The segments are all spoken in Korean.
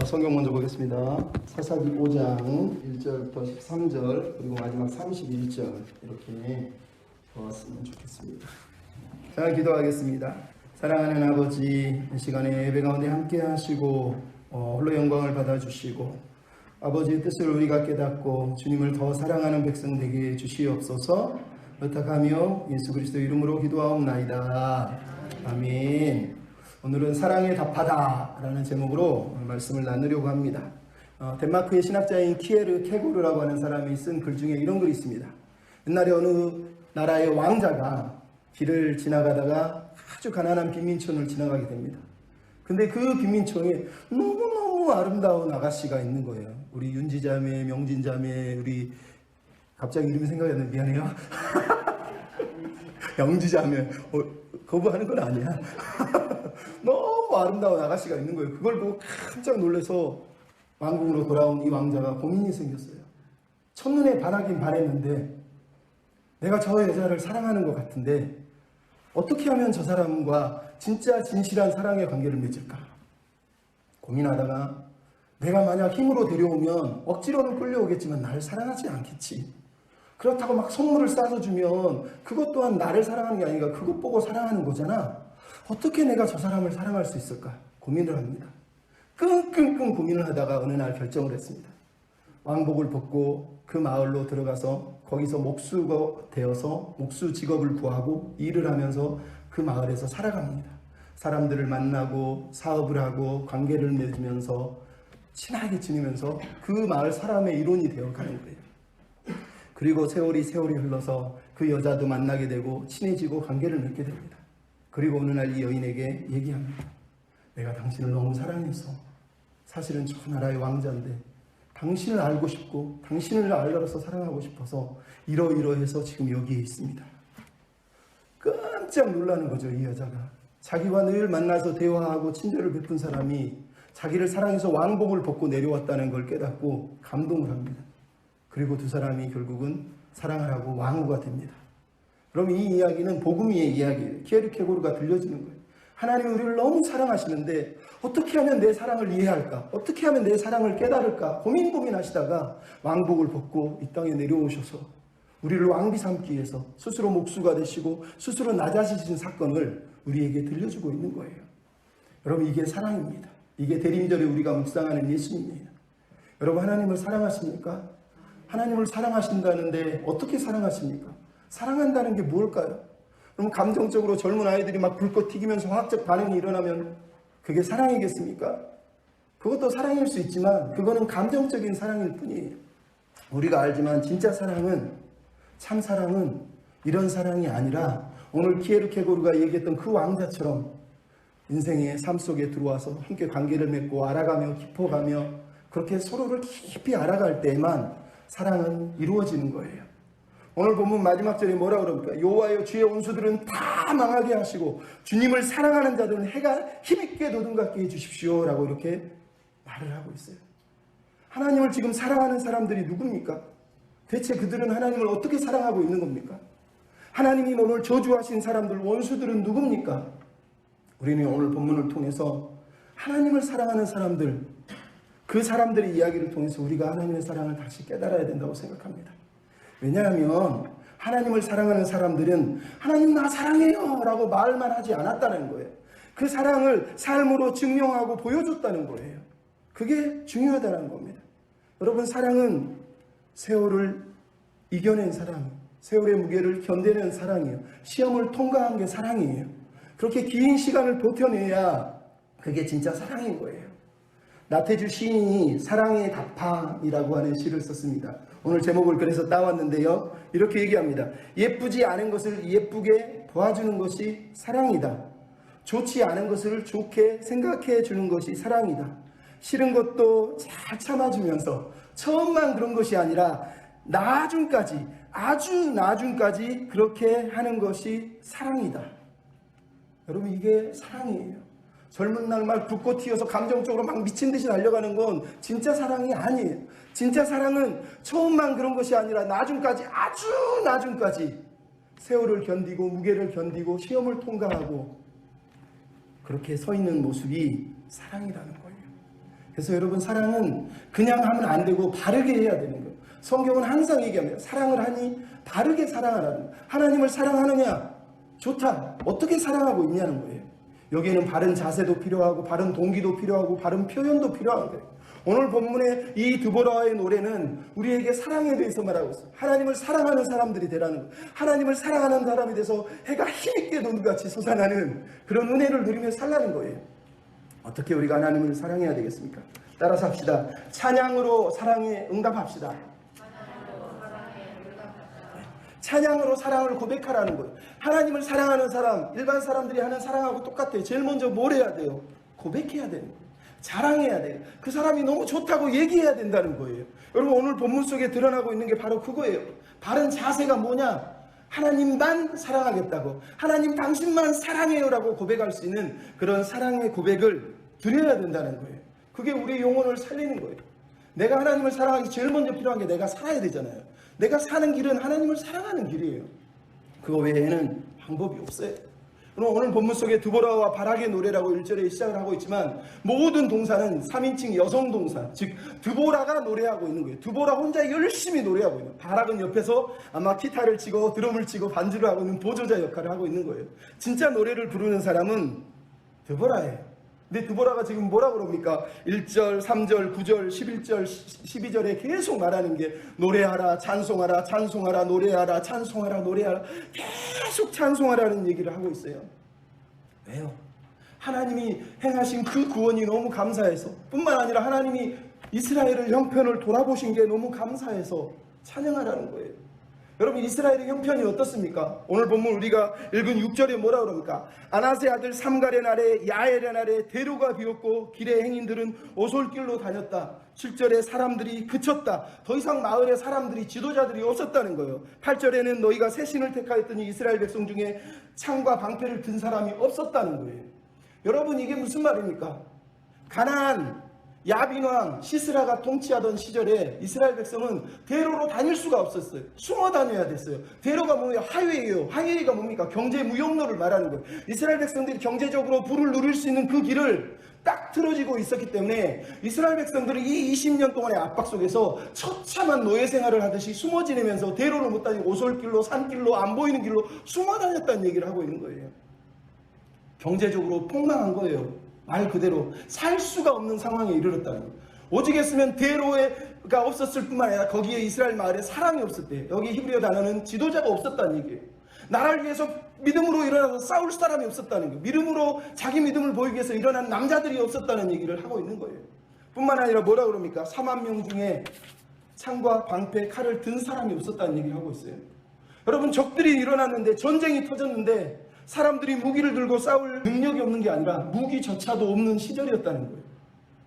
성경 먼저 보겠습니다. 사사기 5장 1절부터 13절 그리고 마지막 31절 이렇게 보았으면 좋겠습니다. 자, 기도하겠습니다. 사랑하는 아버지, 이 시간에 예배 가운데 함께 하시고 홀로 영광을 받아주시고 아버지의 뜻을 우리가 깨닫고 주님을 더 사랑하는 백성 되게 주시옵소서. 부탁하며 예수 그리스도 이름으로 기도하옵나이다. 아멘. 오늘은 사랑에 답하다 라는 제목으로 말씀을 나누려고 합니다. 덴마크의 신학자인 키에르 케고르라고 하는 사람이 쓴 글 중에 이런 글이 있습니다. 옛날에 어느 나라의 왕자가 길을 지나가다가 아주 가난한 빈민촌을 지나가게 됩니다. 근데 그 빈민촌에 너무너무 아름다운 아가씨가 있는 거예요. 우리 윤지자매, 명진자매, 우리 갑자기 이름이 생각이 안 나요. 미안해요. 영지자매. 거부하는 건 아니야. 너무 아름다운 아가씨가 있는 거예요. 그걸 보고 깜짝 놀라서 왕궁으로 돌아온 이 왕자가 고민이 생겼어요. 첫눈에 반하긴 반했는데 내가 저 여자를 사랑하는 것 같은데 어떻게 하면 저 사람과 진짜 진실한 사랑의 관계를 맺을까? 고민하다가 내가 만약 힘으로 데려오면 억지로는 끌려오겠지만 나를 사랑하지 않겠지. 그렇다고 막 선물을 싸서 주면 그것 또한 나를 사랑하는 게 아니라 그것 보고 사랑하는 거잖아. 어떻게 내가 저 사람을 사랑할 수 있을까? 고민을 합니다. 끙끙끙 고민을 하다가 어느 날 결정을 했습니다. 왕복을 벗고 그 마을로 들어가서 거기서 목수가 되어서 목수 직업을 구하고 일을 하면서 그 마을에서 살아갑니다. 사람들을 만나고 사업을 하고 관계를 맺으면서 친하게 지내면서 그 마을 사람의 일원이 되어가는 거예요. 그리고 세월이 흘러서 그 여자도 만나게 되고 친해지고 관계를 맺게 됩니다. 그리고 어느 날 이 여인에게 얘기합니다. 내가 당신을 너무 사랑해서 사실은 저 나라의 왕자인데 당신을 알고 싶고 당신을 알아서 사랑하고 싶어서 이러이러해서 지금 여기에 있습니다. 깜짝 놀라는 거죠. 이 여자가. 자기와 늘 만나서 대화하고 친절을 베푼 사람이 자기를 사랑해서 왕복을 벗고 내려왔다는 걸 깨닫고 감동을 합니다. 그리고 두 사람이 결국은 사랑을 하고 왕후가 됩니다. 그럼 이 이야기는 복음의 이야기예요. 키에르 케고르가 들려주는 거예요. 하나님이 우리를 너무 사랑하시는데 어떻게 하면 내 사랑을 이해할까? 어떻게 하면 내 사랑을 깨달을까? 고민하시다가 왕복을 벗고 이 땅에 내려오셔서 우리를 왕비 삼기 위해서 스스로 목수가 되시고 스스로 낮아지신 사건을 우리에게 들려주고 있는 거예요. 여러분, 이게 사랑입니다. 이게 대림절에 우리가 묵상하는 예수님이에요. 여러분, 하나님을 사랑하십니까? 하나님을 사랑하신다는데 어떻게 사랑하십니까? 사랑한다는 게 뭘까요? 그럼 감정적으로 젊은 아이들이 막 불꽃 튀기면서 화학적 반응이 일어나면 그게 사랑이겠습니까? 그것도 사랑일 수 있지만 그거는 감정적인 사랑일 뿐이에요. 우리가 알지만 진짜 사랑은, 참 사랑은 이런 사랑이 아니라 오늘 키에르 케고르가 얘기했던 그 왕자처럼 인생의 삶 속에 들어와서 함께 관계를 맺고 알아가며 깊어가며 그렇게 서로를 깊이 알아갈 때에만 사랑은 이루어지는 거예요. 오늘 본문 마지막 절에 뭐라고 그럽니까? 여호와여, 주의 원수들은 다 망하게 하시고 주님을 사랑하는 자들은 해가 힘있게 도둑같게 해주십시오 라고 이렇게 말을 하고 있어요. 하나님을 지금 사랑하는 사람들이 누굽니까? 대체 그들은 하나님을 어떻게 사랑하고 있는 겁니까? 하나님이 오늘 저주하신 사람들, 원수들은 누굽니까? 우리는 오늘 본문을 통해서 하나님을 사랑하는 사람들, 그 사람들의 이야기를 통해서 우리가 하나님의 사랑을 다시 깨달아야 된다고 생각합니다. 왜냐하면 하나님을 사랑하는 사람들은 하나님 나 사랑해요 라고 말만 하지 않았다는 거예요. 그 사랑을 삶으로 증명하고 보여줬다는 거예요. 그게 중요하다는 겁니다. 여러분, 사랑은 세월을 이겨낸 사랑, 세월의 무게를 견뎌낸 사랑이에요. 시험을 통과한 게 사랑이에요. 그렇게 긴 시간을 버텨내야 그게 진짜 사랑인 거예요. 나태주 시인이 사랑의 답함이라고 하는 시를 썼습니다. 오늘 제목을 그래서 따왔는데요. 이렇게 얘기합니다. 예쁘지 않은 것을 예쁘게 도와주는 것이 사랑이다. 좋지 않은 것을 좋게 생각해 주는 것이 사랑이다. 싫은 것도 잘 참아주면서 처음만 그런 것이 아니라 나중까지, 아주 나중까지 그렇게 하는 것이 사랑이다. 여러분, 이게 사랑이에요. 젊은 날 막 불꽃 튀어서 감정적으로 막 미친 듯이 달려가는 건 진짜 사랑이 아니에요. 진짜 사랑은 처음만 그런 것이 아니라 나중까지, 아주 나중까지 세월을 견디고 무게를 견디고 시험을 통과하고 그렇게 서 있는 모습이 사랑이라는 거예요. 그래서 여러분, 사랑은 그냥 하면 안 되고 바르게 해야 되는 거예요. 성경은 항상 얘기합니다. 사랑을 하니 바르게 사랑하라는 거예요. 하나님을 사랑하느냐? 좋다. 어떻게 사랑하고 있냐는 거예요. 여기에는 바른 자세도 필요하고 바른 동기도 필요하고 바른 표현도 필요한 거예요. 오늘 본문의 이 드보라의 노래는 우리에게 사랑에 대해서 말하고 있어요. 하나님을 사랑하는 사람들이 되라는 거예요. 하나님을 사랑하는 사람이 돼서 해가 힘있게 눈같이 솟아나는 그런 은혜를 누리며 살라는 거예요. 어떻게 우리가 하나님을 사랑해야 되겠습니까? 따라서 합시다. 찬양으로 사랑에 응답합시다. 찬양으로 사랑을 고백하라는 거예요. 하나님을 사랑하는 사람, 일반 사람들이 하는 사랑하고 똑같아요. 제일 먼저 뭘 해야 돼요? 고백해야 되는 거예요. 자랑해야 돼요. 그 사람이 너무 좋다고 얘기해야 된다는 거예요. 여러분, 오늘 본문 속에 드러나고 있는 게 바로 그거예요. 바른 자세가 뭐냐? 하나님만 사랑하겠다고, 하나님 당신만 사랑해요라고 고백할 수 있는 그런 사랑의 고백을 드려야 된다는 거예요. 그게 우리 영혼을 살리는 거예요. 내가 하나님을 사랑하기 제일 먼저 필요한 게 내가 살아야 되잖아요. 내가 사는 길은 하나님을 사랑하는 길이에요. 그거 외에는 방법이 없어요. 그럼 오늘 본문 속에 드보라와 바락의 노래라고 1절에 시작을 하고 있지만, 모든 동사는 3인칭 여성 동사, 즉 드보라가 노래하고 있는 거예요. 드보라 혼자 열심히 노래하고 있는 거예요. 바락은 옆에서 아마 기타를 치고 드럼을 치고 반주를 하고 있는 보조자 역할을 하고 있는 거예요. 진짜 노래를 부르는 사람은 드보라예요. 근데 드보라가 지금 뭐라 그럽니까? 1절, 3절, 9절, 11절, 12절에 계속 말하는 게 노래하라, 찬송하라, 찬송하라, 노래하라, 찬송하라, 노래하라, 계속 찬송하라는 얘기를 하고 있어요. 왜요? 하나님이 행하신 그 구원이 너무 감사해서, 뿐만 아니라 하나님이 이스라엘의 형편을 돌아보신 게 너무 감사해서 찬양하라는 거예요. 여러분, 이스라엘의 형편이 어떻습니까? 오늘 본문 우리가 읽은 6절에 뭐라 그럽니까? 아나세 아들 삼갈의 날에 야엘의 날에 대로가 비었고 길의 행인들은 오솔길로 다녔다. 7절에 사람들이 그쳤다. 더 이상 마을에 사람들이, 지도자들이 없었다는 거예요. 8절에는 너희가 새 신을 택하였더니 이스라엘 백성 중에 창과 방패를 든 사람이 없었다는 거예요. 여러분, 이게 무슨 말입니까? 가나안 야빈 왕 시스라가 통치하던 시절에 이스라엘 백성은 대로로 다닐 수가 없었어요. 숨어 다녀야 됐어요. 대로가 뭐예요? 하이웨이예요. 하이웨이가 뭡니까? 경제 무역로를 말하는 거예요. 이스라엘 백성들이 경제적으로 부를 누릴 수 있는 그 길을 딱 틀어지고 있었기 때문에 이스라엘 백성들은 이 20년 동안의 압박 속에서 처참한 노예 생활을 하듯이 숨어 지내면서 대로를 못 다니고 오솔길로, 산길로, 안 보이는 길로 숨어 다녔다는 얘기를 하고 있는 거예요. 경제적으로 폭망한 거예요. 말 그대로 살 수가 없는 상황에 이르렀다는 거예요. 오직 했으면 대로가 없었을 뿐만 아니라 거기에 이스라엘 마을에 사람이 없었대요. 여기 히브리어 단어는 지도자가 없었다는 얘기예요. 나라를 위해서 믿음으로 일어나서 싸울 사람이 없었다는 거예요. 믿음으로 자기 믿음을 보이기 위해서 일어난 남자들이 없었다는 얘기를 하고 있는 거예요. 뿐만 아니라 뭐라 그럽니까? 4만 명 중에 창과 방패, 칼을 든 사람이 없었다는 얘기를 하고 있어요. 여러분, 적들이 일어났는데, 전쟁이 터졌는데 사람들이 무기를 들고 싸울 능력이 없는 게 아니라 무기조차도 없는 시절이었다는 거예요.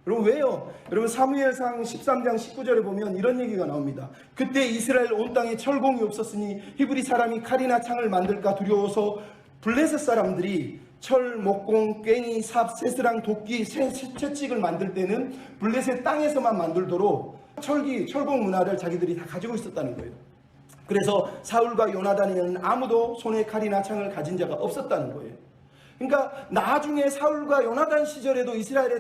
여러분, 왜요? 여러분, 사무엘상 13장 19절에 보면 이런 얘기가 나옵니다. 그때 이스라엘 온 땅에 철공이 없었으니 히브리 사람이 칼이나 창을 만들까 두려워서 블레셋 사람들이 철, 목공, 괭이, 삽, 쇠스랑, 도끼, 채찍을 만들 때는 블레셋 땅에서만 만들도록 철공 문화를 자기들이 다 가지고 있었다는 거예요. 그래서 사울과 요나단에는 아무도 손에 칼이나 창을 가진 자가 없었다는 거예요. 그러니까 나중에 사울과 요나단 시절에도 이스라엘에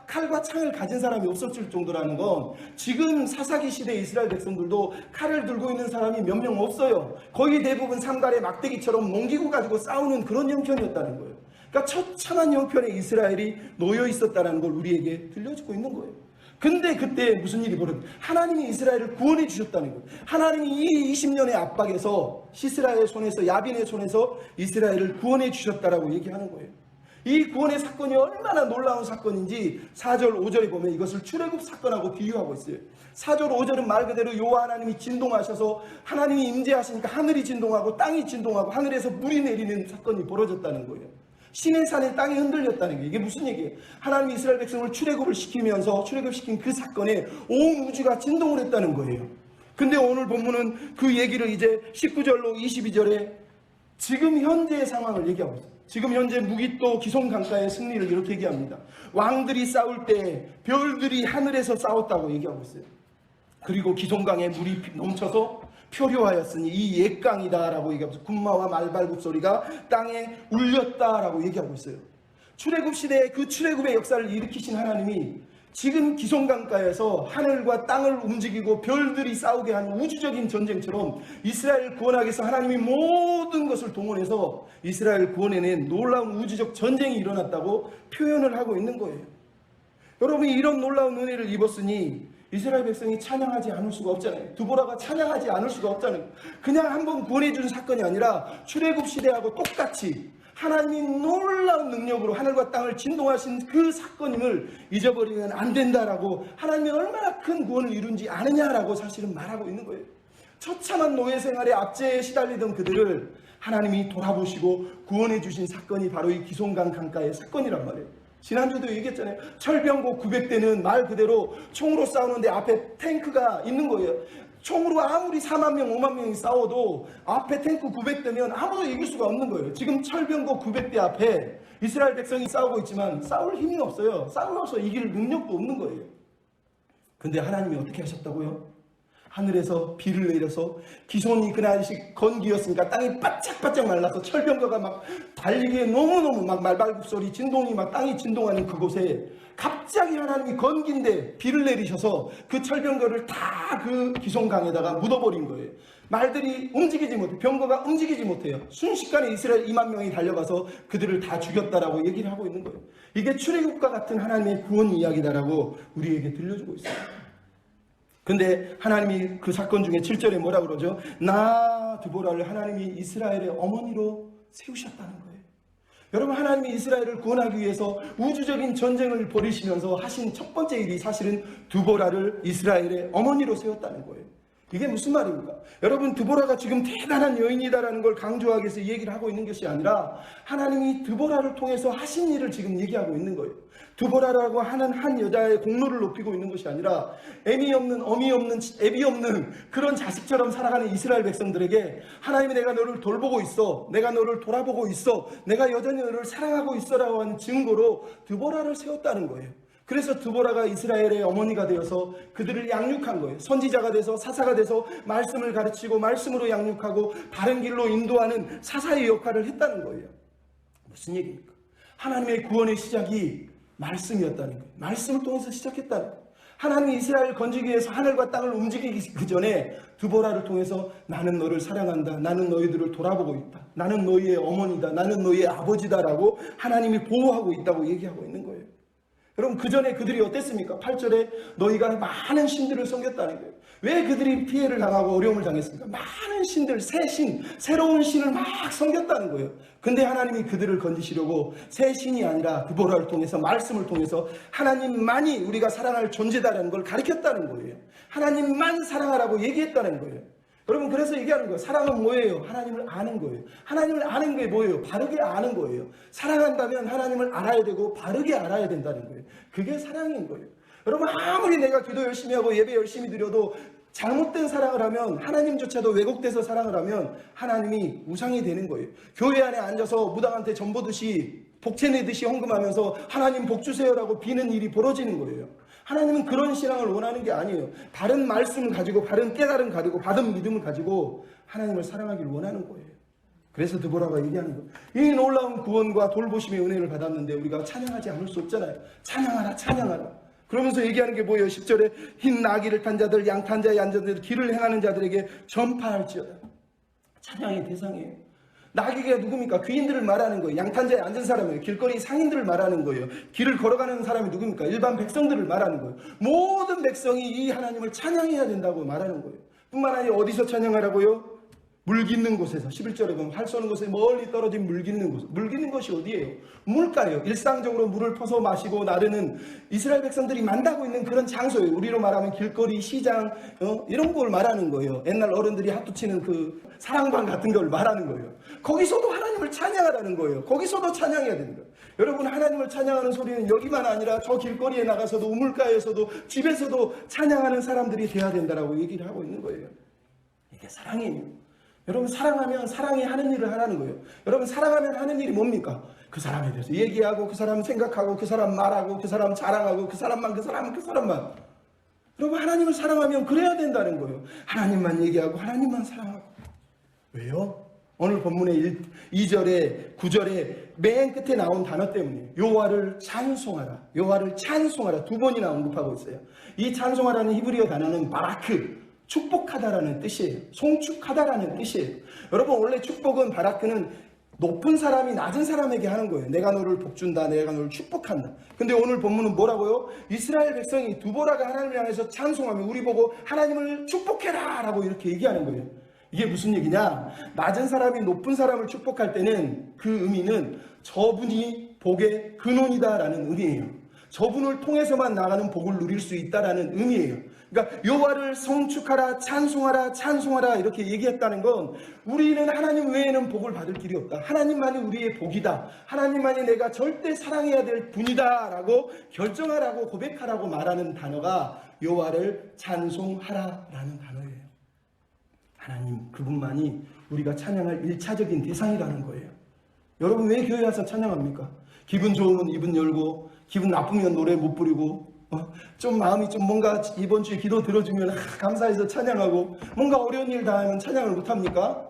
칼과 창을 가진 사람이 없었을 정도라는 건, 지금 사사기 시대 이스라엘 백성들도 칼을 들고 있는 사람이 몇 명 없어요. 거의 대부분 삼갈의 막대기처럼 농기구 가지고 싸우는 그런 형편이었다는 거예요. 그러니까 처참한 형편에 이스라엘이 놓여 있었다는 걸 우리에게 들려주고 있는 거예요. 근데 그때 무슨 일이 벌어졌어요? 하나님이 이스라엘을 구원해 주셨다는 거예요. 하나님이 이 20년의 압박에서 시스라의 손에서, 야빈의 손에서 이스라엘을 구원해 주셨다라고 얘기하는 거예요. 이 구원의 사건이 얼마나 놀라운 사건인지 4절 5절에 보면 이것을 출애굽 사건하고 비유하고 있어요. 4절 5절은 말 그대로 여호와 하나님이 진동하셔서, 하나님이 임재하시니까 하늘이 진동하고 땅이 진동하고 하늘에서 물이 내리는 사건이 벌어졌다는 거예요. 시내산의 땅이 흔들렸다는 게, 이게 무슨 얘기예요? 하나님이 이스라엘 백성을 출애굽을 시키면서 출애굽시킨 그 사건에 온 우주가 진동을 했다는 거예요. 근데 오늘 본문은 그 얘기를 이제 19절로 22절에 지금 현재의 상황을 얘기하고 있어요. 지금 현재 무기또 기송강가의 승리를 이렇게 얘기합니다. 왕들이 싸울 때 별들이 하늘에서 싸웠다고 얘기하고 있어요. 그리고 기송강에 물이 넘쳐서 표류하였으니 이 옛강이다라고 얘기하면서 군마와 말발굽 소리가 땅에 울렸다라고 얘기하고 있어요. 출애굽 시대에 그 출애굽의 역사를 일으키신 하나님이 지금 기송강가에서 하늘과 땅을 움직이고 별들이 싸우게 하는 우주적인 전쟁처럼 이스라엘 구원하기 위해서 하나님이 모든 것을 동원해서 이스라엘 구원해낸 놀라운 우주적 전쟁이 일어났다고 표현을 하고 있는 거예요. 여러분이 이런 놀라운 은혜를 입었으니 이스라엘 백성이 찬양하지 않을 수가 없잖아요. 드보라가 찬양하지 않을 수가 없잖아요. 그냥 한번 구원해준 사건이 아니라 출애굽 시대하고 똑같이 하나님이 놀라운 능력으로 하늘과 땅을 진동하신 그 사건임을 잊어버리면 안 된다라고, 하나님이 얼마나 큰 구원을 이룬지 아느냐라고 사실은 말하고 있는 거예요. 처참한 노예 생활에 압제에 시달리던 그들을 하나님이 돌아보시고 구원해 주신 사건이 바로 이 기송강 강가의 사건이란 말이에요. 지난주도 얘기했잖아요. 철병고 900대는 말 그대로 총으로 싸우는데 앞에 탱크가 있는 거예요. 총으로 아무리 4만 명, 5만 명이 싸워도 앞에 탱크 900대면 아무도 이길 수가 없는 거예요. 지금 철병고 900대 앞에 이스라엘 백성이 싸우고 있지만 싸울 힘이 없어요. 싸우면서 이길 능력도 없는 거예요. 근데 하나님이 어떻게 하셨다고요? 하늘에서 비를 내려서, 기손이 그날씩 건기였으니까 땅이 바짝바짝 말라서 철병거가 막 달리기에 너무너무 막 말발굽소리, 진동이 막 땅이 진동하는 그곳에 갑자기 하나님이 건기인데 비를 내리셔서 그 철병거를 다 그 기송강에다가 묻어버린 거예요. 말들이 움직이지 못해, 병거가 움직이지 못해요. 순식간에 이스라엘 2만 명이 달려가서 그들을 다 죽였다라고 얘기를 하고 있는 거예요. 이게 출애굽과 같은 하나님의 구원 이야기다라고 우리에게 들려주고 있어요. 근데 하나님이 그 사건 중에 7절에 뭐라 그러죠? 나 드보라를 하나님이 이스라엘의 어머니로 세우셨다는 거예요. 여러분, 하나님이 이스라엘을 구원하기 위해서 우주적인 전쟁을 벌이시면서 하신 첫 번째 일이 사실은 드보라를 이스라엘의 어머니로 세웠다는 거예요. 이게 무슨 말입니까? 여러분, 드보라가 지금 대단한 여인이다라는 걸 강조하기 위해서 얘기를 하고 있는 것이 아니라 하나님이 드보라를 통해서 하신 일을 지금 얘기하고 있는 거예요. 드보라라고 하는 한 여자의 공로를 높이고 있는 것이 아니라 애미 없는, 어미 없는, 애비 없는 그런 자식처럼 살아가는 이스라엘 백성들에게 하나님이 내가 너를 돌보고 있어, 내가 너를 돌아보고 있어, 내가 여전히 너를 사랑하고 있어라고 하는 증거로 드보라를 세웠다는 거예요. 그래서 드보라가 이스라엘의 어머니가 되어서 그들을 양육한 거예요. 선지자가 돼서, 사사가 돼서 말씀을 가르치고 말씀으로 양육하고 바른 길로 인도하는 사사의 역할을 했다는 거예요. 무슨 얘기입니까? 하나님의 구원의 시작이 말씀이었다는 거예요. 말씀을 통해서 시작했다는 거예요. 하나님이 이스라엘을 건지기 위해서 하늘과 땅을 움직이기 그 전에 드보라를 통해서 나는 너를 사랑한다, 나는 너희들을 돌아보고 있다, 나는 너희의 어머니다, 나는 너희의 아버지다라고 하나님이 보호하고 있다고 얘기하고 있는 거예요. 여러분, 그 전에 그들이 어땠습니까? 8절에 너희가 많은 신들을 섬겼다는 거예요. 왜 그들이 피해를 당하고 어려움을 당했습니까? 많은 신들, 새 신, 새로운 신을 막 섬겼다는 거예요. 근데 하나님이 그들을 건지시려고 새 신이 아니라 드보라를 통해서, 말씀을 통해서 하나님만이 우리가 사랑할 존재다라는 걸 가르쳤다는 거예요. 하나님만 사랑하라고 얘기했다는 거예요. 여러분, 그래서 얘기하는 거예요. 사랑은 뭐예요? 하나님을 아는 거예요. 하나님을 아는 게 뭐예요? 바르게 아는 거예요. 사랑한다면 하나님을 알아야 되고 바르게 알아야 된다는 거예요. 그게 사랑인 거예요. 여러분, 아무리 내가 기도 열심히 하고 예배 열심히 드려도 잘못된 사랑을 하면, 하나님조차도 왜곡돼서 사랑을 하면 하나님이 우상이 되는 거예요. 교회 안에 앉아서 무당한테 전 보듯이, 복채 내듯이 헌금하면서 하나님 복 주세요라고 비는 일이 벌어지는 거예요. 하나님은 그런 신앙을 원하는 게 아니에요. 바른 말씀을 가지고, 바른 깨달음 가지고, 받은 믿음을 가지고 하나님을 사랑하기를 원하는 거예요. 그래서 드보라가 얘기하는 거예요. 이 놀라운 구원과 돌보심의 은혜를 받았는데 우리가 찬양하지 않을 수 없잖아요. 찬양하라, 찬양하라. 그러면서 얘기하는 게 뭐예요? 10절에 흰 나귀를 탄 자들, 양 탄 자의 앉은 자들, 길을 행하는 자들에게 전파할지어다. 찬양의 대상이에요. 나귀가 누굽니까? 귀인들을 말하는 거예요. 양탄자에 앉은 사람이에요. 길거리 상인들을 말하는 거예요. 길을 걸어가는 사람이 누굽니까? 일반 백성들을 말하는 거예요. 모든 백성이 이 하나님을 찬양해야 된다고 말하는 거예요. 뿐만 아니라 어디서 찬양하라고요? 물 깃는 곳에서. 11절에 보면 활 쏘는 곳에 멀리 떨어진 물 깃는 곳. 물 깃는 것이 어디예요? 물가예요. 일상적으로 물을 퍼서 마시고 나르는 이스라엘 백성들이 만나고 있는 그런 장소예요. 우리로 말하면 길거리, 시장, 이런 걸 말하는 거예요. 옛날 어른들이 핫도 치는 그 사랑방 같은 걸 말하는 거예요. 거기서도 하나님을 찬양하라는 거예요. 거기서도 찬양해야 되는 거예요. 여러분, 하나님을 찬양하는 소리는 여기만 아니라 저 길거리에 나가서도, 우물가에서도, 집에서도 찬양하는 사람들이 돼야 된다라고 얘기를 하고 있는 거예요. 이게 사랑이에요. 여러분, 사랑하면 사랑이 하는 일을 하라는 거예요. 여러분, 사랑하면 하는 일이 뭡니까? 그 사람에 대해서 얘기하고, 그 사람 생각하고, 그 사람 말하고, 그 사람 자랑하고, 그 사람만. 여러분, 하나님을 사랑하면 그래야 된다는 거예요. 하나님만 얘기하고 하나님만 사랑하고. 왜요? 오늘 본문의 2절에 9절에 맨 끝에 나온 단어 때문에 여호와를 찬송하라, 여호와를 찬송하라 두 번이나 언급하고 있어요. 이 찬송하라는 히브리어 단어는 바라크, 축복하다라는 뜻이에요. 송축하다라는 뜻이에요. 여러분, 원래 축복은 바라크는 높은 사람이 낮은 사람에게 하는 거예요. 내가 너를 복준다, 내가 너를 축복한다. 근데 오늘 본문은 뭐라고요? 이스라엘 백성이 두보라가 하나님을 향해서 찬송하며 우리 보고 하나님을 축복해라 라고 이렇게 얘기하는 거예요. 이게 무슨 얘기냐? 낮은 사람이 높은 사람을 축복할 때는 그 의미는 저분이 복의 근원이다 라는 의미예요. 저분을 통해서만 나가는 복을 누릴 수 있다라는 의미예요. 그러니까 여호와를 성축하라, 찬송하라, 찬송하라 이렇게 얘기했다는 건 우리는 하나님 외에는 복을 받을 길이 없다. 하나님만이 우리의 복이다. 하나님만이 내가 절대 사랑해야 될 분이다 라고 결정하라고 고백하라고 말하는 단어가 여호와를 찬송하라라는 단어예요. 하나님 그분만이 우리가 찬양할 1차적인 대상이라는 거예요. 여러분, 왜 교회 와서 찬양합니까? 기분 좋으면 입은 열고, 기분 나쁘면 노래 못 부르고, 좀 마음이 좀 뭔가 이번 주에 기도 들어주면 감사해서 찬양하고, 뭔가 어려운 일 당하면 찬양을 못합니까?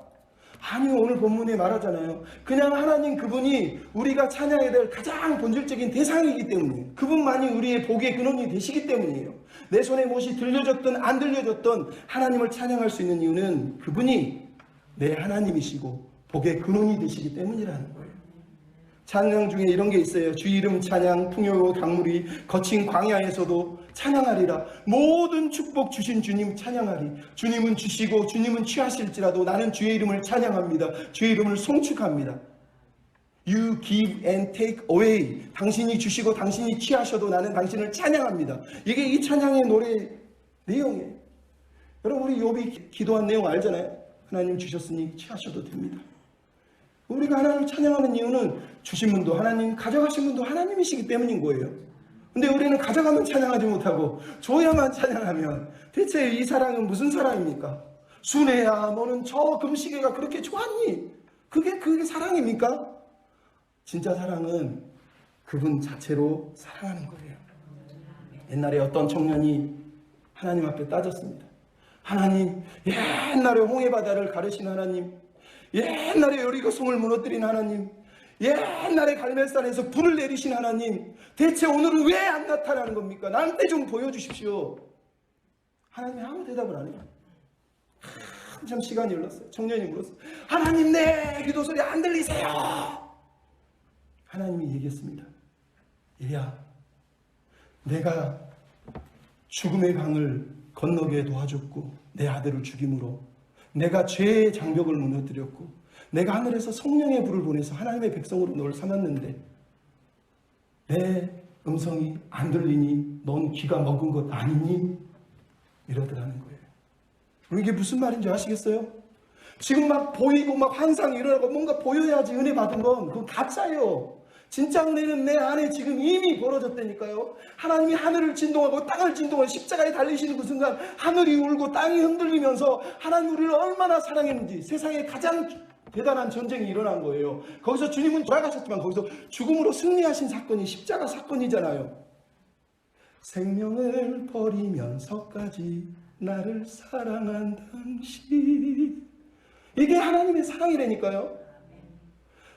아니, 오늘 본문에 말하잖아요. 그냥 하나님 그분이 우리가 찬양해야 될 가장 본질적인 대상이기 때문이에요. 그분만이 우리의 복의 근원이 되시기 때문이에요. 내 손에 무엇이 들려졌든 안 들려졌든 하나님을 찬양할 수 있는 이유는 그분이 내 하나님이시고 복의 근원이 되시기 때문이라는 거예요. 찬양 중에 이런 게 있어요. 주 이름 찬양, 풍요 강물이 거친 광야에서도 찬양하리라. 모든 축복 주신 주님 찬양하리. 주님은 주시고 주님은 취하실지라도 나는 주의 이름을 찬양합니다. 주의 이름을 송축합니다. You give and take away. 당신이 주시고 당신이 취하셔도 나는 당신을 찬양합니다. 이게 이 찬양의 노래 내용이에요. 여러분, 우리 욥이 기도한 내용 알잖아요. 하나님 주셨으니 취하셔도 됩니다. 우리가 하나님을 찬양하는 이유는 주신 분도 하나님, 가져가신 분도 하나님이시기 때문인 거예요. 근데 우리는 가져가면 찬양하지 못하고 줘야만 찬양하면 대체 이 사랑은 무슨 사랑입니까? 순애야, 너는 저 금시계가 그렇게 좋았니? 그게 사랑입니까? 진짜 사랑은 그분 자체로 사랑하는 거예요. 옛날에 어떤 청년이 하나님 앞에 따졌습니다. 하나님, 옛날에 홍해바다를 가르신 하나님, 옛날에 여리고성을 무너뜨린 하나님, 옛날에 갈멜산에서 불을 내리신 하나님, 대체 오늘은 왜 안 나타나는 겁니까? 나한테 좀 보여주십시오. 하나님이 아무 대답을 안 해요. 한참 시간이 흘렀어요. 청년이 물었어요. 하나님, 내 기도 소리 안 들리세요? 하나님이 얘기했습니다. 얘야, 내가 죽음의 강을 건너게 도와줬고 내 아들을 죽임으로 내가 죄의 장벽을 무너뜨렸고 내가 하늘에서 성령의 불을 보내서 하나님의 백성으로 너를 삼았는데 내 음성이 안 들리니 넌 귀가 먹은 것 아니니? 이러더라는 거예요. 이게 무슨 말인지 아시겠어요? 지금 막 보이고 막 환상이 일어나고 뭔가 보여야지 은혜 받은 건 그건 가짜예요. 진짜 은혜는 내 안에 지금 이미 벌어졌다니까요. 하나님이 하늘을 진동하고 땅을 진동하고 십자가에 달리시는 그 순간 하늘이 울고 땅이 흔들리면서 하나님 우리를 얼마나 사랑했는지 세상에 가장 대단한 전쟁이 일어난 거예요. 거기서 주님은 돌아가셨지만 거기서 죽음으로 승리하신 사건이 십자가 사건이잖아요. 생명을 버리면서까지 나를 사랑한 당신, 이게 하나님의 사랑이라니까요.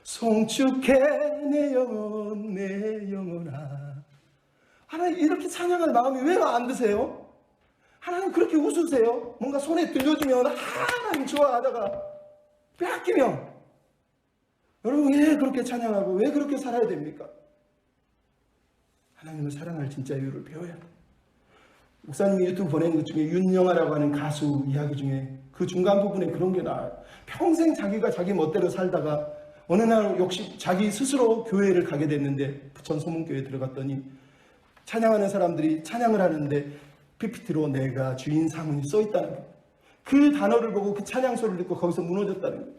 송축해 내 영혼 내 영혼아. 하나님 이렇게 찬양할 마음이 왜 안 드세요? 하나님 그렇게 웃으세요? 뭔가 손에 들려주면 하나님 좋아하다가 빼앗기면 여러분 왜 그렇게 찬양하고 왜 그렇게 살아야 됩니까? 하나님을 사랑할 진짜 이유를 배워야 돼요. 목사님이 유튜브 보낸 것 중에 윤영아라고 하는 가수 이야기 중에 그 중간 부분에 그런 게 나와요. 평생 자기가 자기 멋대로 살다가 어느 날 역시 자기 스스로 교회를 가게 됐는데 부천 소문교회에 들어갔더니 찬양하는 사람들이 찬양을 하는데 PPT로 내가 주인 삼은이 써있다는 거예요. 그 단어를 보고 그 찬양 소리를 듣고 거기서 무너졌다는 거예요.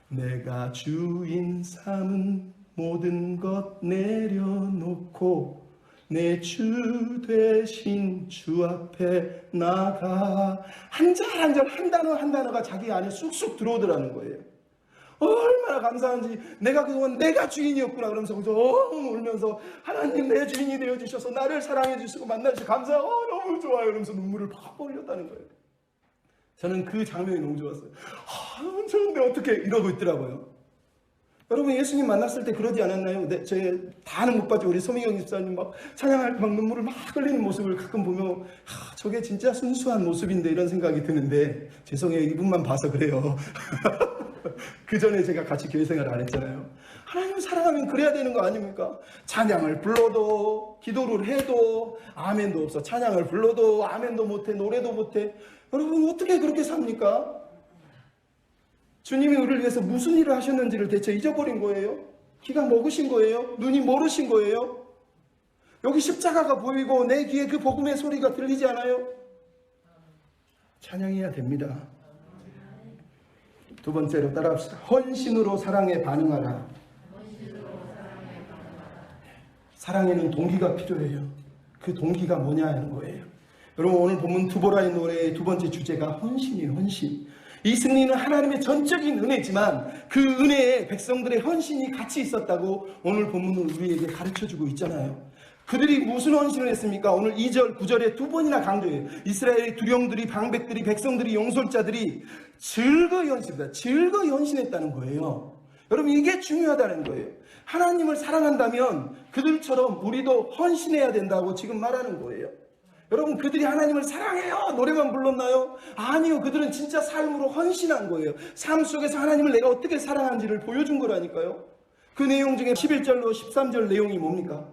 내가 주인 삼은 모든 것 내려놓고 내 주 되신 주 앞에 나가. 한 절 한 절 한 단어 한 단어가 자기 안에 쑥쑥 들어오더라는 거예요. 얼마나 감사한지. 내가 그동안 내가 주인이었구나 그러면서 거기서 울면서 하나님 내 주인이 되어주셔서 나를 사랑해 주시고 만나주셔서 감사하고 너무 좋아요 그러면서 눈물을 팍 흘렸다는 거예요. 저는 그 장면이 너무 좋았어요. 저런데 어떻게 이러고 있더라고요. 여러분 예수님 만났을 때 그러지 않았나요? 다 아는 못 봤죠. 우리 소미경 집사님 막 찬양할 때 막 눈물을 막 흘리는 모습을 가끔 보면 저게 진짜 순수한 모습인데 이런 생각이 드는데 죄송해요. 이분만 봐서 그래요. 그 전에 제가 같이 교회 생활을 안 했잖아요. 하나님을 사랑하면 그래야 되는 거 아닙니까? 찬양을 불러도 기도를 해도 아멘도 없어. 찬양을 불러도 아멘도 못해. 노래도 못해. 여러분 어떻게 그렇게 삽니까? 주님이 우리를 위해서 무슨 일을 하셨는지를 대체 잊어버린 거예요? 귀가 먹으신 거예요? 눈이 모르신 거예요? 여기 십자가가 보이고 내 귀에 그 복음의 소리가 들리지 않아요? 찬양해야 됩니다. 두 번째로 따라합시다. 헌신으로 사랑에 반응하라. 사랑에는 동기가 필요해요. 그 동기가 뭐냐 하는 거예요. 여러분 오늘 본문 두보라의 노래의 두 번째 주제가 헌신이에요. 헌신. 이 승리는 하나님의 전적인 은혜지만 그 은혜에 백성들의 헌신이 같이 있었다고 오늘 본문은 우리에게 가르쳐주고 있잖아요. 그들이 무슨 헌신을 했습니까? 오늘 2절, 9절에 두 번이나 강조해요. 이스라엘의 두령들이, 방백들이, 백성들이, 용솔자들이 즐거이 헌신했다. 즐거이 헌신했다는 거예요. 여러분 이게 중요하다는 거예요. 하나님을 사랑한다면 그들처럼 우리도 헌신해야 된다고 지금 말하는 거예요. 여러분 그들이 하나님을 사랑해요 노래만 불렀나요? 아니요. 그들은 진짜 삶으로 헌신한 거예요. 삶 속에서 하나님을 내가 어떻게 사랑하는지를 보여준 거라니까요. 그 내용 중에 11절로 13절 내용이 뭡니까?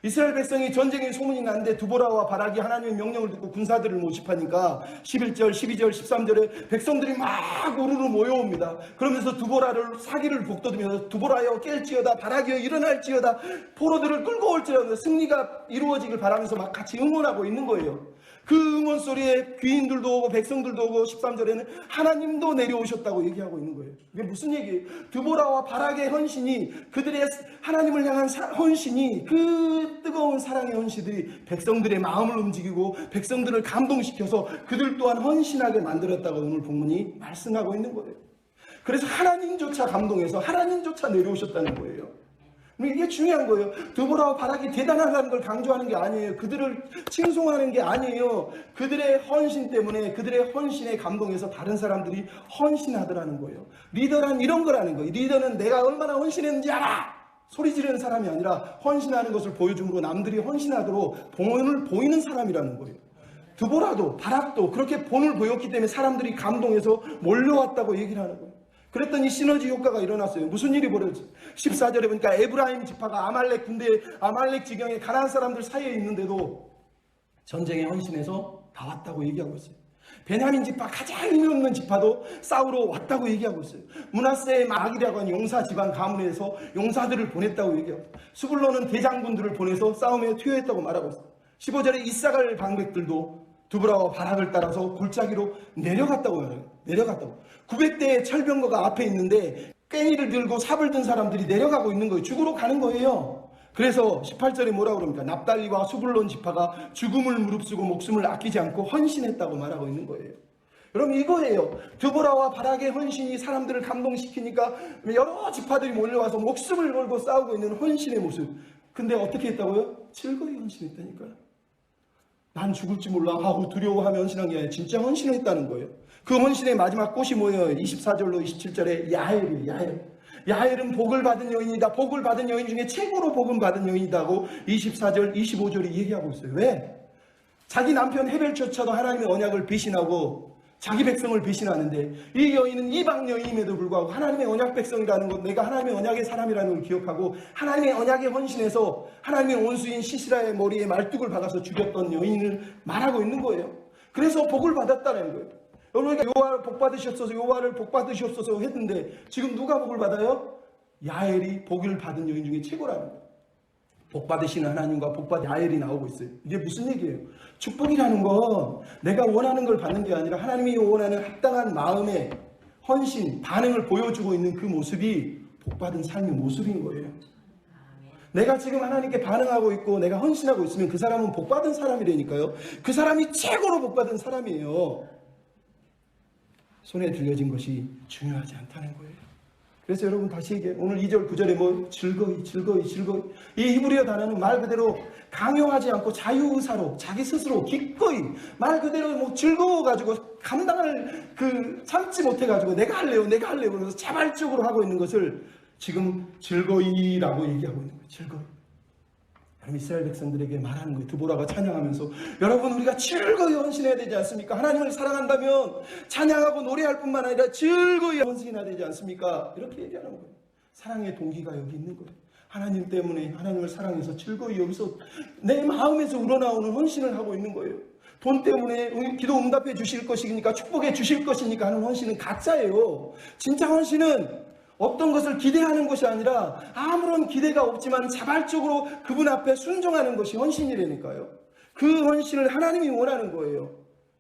이스라엘 백성이 전쟁의 소문이 났는데 두보라와 바락이 하나님의 명령을 듣고 군사들을 모집하니까 11절, 12절, 13절에 백성들이 막 우르르 모여옵니다. 그러면서 두보라를 사기를 북돋으면서 두보라여 깰지어다 바락이여 일어날지어다 포로들을 끌고 올지어다 승리가 이루어지길 바라면서 막 같이 응원하고 있는 거예요. 그 응원 소리에 귀인들도 오고 백성들도 오고 13절에는 하나님도 내려오셨다고 얘기하고 있는 거예요. 이게 무슨 얘기예요? 드보라와 바락의 헌신이 그들의 하나님을 향한 헌신이 그 뜨거운 사랑의 헌신들이 백성들의 마음을 움직이고 백성들을 감동시켜서 그들 또한 헌신하게 만들었다고 오늘 본문이 말씀하고 있는 거예요. 그래서 하나님조차 감동해서 하나님조차 내려오셨다는 거예요. 이게 중요한 거예요. 드보라와 바락이 대단하다는 걸 강조하는 게 아니에요. 그들을 칭송하는 게 아니에요. 그들의 헌신 때문에 그들의 헌신에 감동해서 다른 사람들이 헌신하더라는 거예요. 리더란 이런 거라는 거예요. 리더는 내가 얼마나 헌신했는지 알아! 소리 지르는 사람이 아니라 헌신하는 것을 보여줌으로 남들이 헌신하도록 본을 보이는 사람이라는 거예요. 드보라도 바락도 그렇게 본을 보였기 때문에 사람들이 감동해서 몰려왔다고 얘기를 하는 거예요. 그랬더니 시너지 효과가 일어났어요. 무슨 일이 벌어졌어요? 14절에 보니까 에브라임 지파가 아말렉 군대, 아말렉 지경에 가난한 사람들 사이에 있는데도 전쟁에 헌신해서 다 왔다고 얘기하고 있어요. 베냐민 지파 가장 힘이 없는 지파도 싸우러 왔다고 얘기하고 있어요. 므낫세의 마기라고 하는 용사 집안 가문에서 용사들을 보냈다고 얘기하고 있어요. 수불로는 대장군들을 보내서 싸움에 투여했다고 말하고 있어요. 15절에 이사갈 방백들도 두브라와 바락을 따라서 골짜기로 내려갔다고 해요. 내려갔다고. 900대의 철병거가 앞에 있는데 괭이를 들고 삽을 든 사람들이 내려가고 있는 거예요. 죽으러 가는 거예요. 그래서 18절에 뭐라고 그럽니까? 납달리와 수불론 지파가 죽음을 무릅쓰고 목숨을 아끼지 않고 헌신했다고 말하고 있는 거예요. 여러분 이거예요. 드보라와 바락의 헌신이 사람들을 감동시키니까 여러 지파들이 몰려와서 목숨을 걸고 싸우고 있는 헌신의 모습. 근데 어떻게 했다고요? 즐거이 헌신했다니까요. 난 죽을지 몰라 하고 두려워하며 헌신한 게 아니라 진짜 헌신했다는 거예요. 그 헌신의 마지막 꽃이 뭐예요? 24절로 27절에 야엘이에요. 야엘. 야엘은 복을 받은 여인이다. 복을 받은 여인 중에 최고로 복을 받은 여인이다고 24절, 25절이 얘기하고 있어요. 왜? 자기 남편 헤벨조차도 하나님의 언약을 배신하고 자기 백성을 배신하는데 이 여인은 이방 여인임에도 불구하고 하나님의 언약 백성이라는 것, 내가 하나님의 언약의 사람이라는 걸 기억하고 하나님의 언약에 헌신해서 하나님의 원수인 시스라의 머리에 말뚝을 박아서 죽였던 여인을 말하고 있는 거예요. 그래서 복을 받았다는 거예요. 여러분 요한을 복 받으시옵소서, 요한을 복 받으시옵소서 했는데 지금 누가 복을 받아요? 야엘이 복을 받은 여인 중에 최고라는 거예요. 복 받으시는 하나님과 복 받은 야엘이 나오고 있어요. 이게 무슨 얘기예요? 축복이라는 건 내가 원하는 걸 받는 게 아니라 하나님이 원하는 합당한 마음의 헌신, 반응을 보여주고 있는 그 모습이 복 받은 삶의 모습인 거예요. 내가 지금 하나님께 반응하고 있고 내가 헌신하고 있으면 그 사람은 복 받은 사람이라니까요. 그 사람이 최고로 복 받은 사람이에요. 손에 들려진 것이 중요하지 않다는 거예요. 그래서 여러분 다시 얘기해요. 오늘 2절 9절에 뭐 즐거이 이 히브리어 단어는 말 그대로 강요하지 않고 자유의사로 자기 스스로 기꺼이 말 그대로 뭐 즐거워가지고 감당을 참지 못해가지고 내가 할래요 그래서 자발적으로 하고 있는 것을 지금 즐거이라고 얘기하고 있는 거예요. 즐거이. 이스라엘 백성들에게 말하는 거예요. 드보라가 찬양하면서 여러분 우리가 즐거이 헌신해야 되지 않습니까? 하나님을 사랑한다면 찬양하고 노래할 뿐만 아니라 즐거이 헌신해야 되지 않습니까? 이렇게 얘기하는 거예요. 사랑의 동기가 여기 있는 거예요. 하나님 때문에 하나님을 사랑해서 즐거이 여기서 내 마음에서 우러나오는 헌신을 하고 있는 거예요. 돈 때문에 기도 응답해 주실 것이니까 축복해 주실 것이니까 하는 헌신은 가짜예요. 진짜 헌신은 어떤 것을 기대하는 것이 아니라 아무런 기대가 없지만 자발적으로 그분 앞에 순종하는 것이 헌신이라니까요. 그 헌신을 하나님이 원하는 거예요.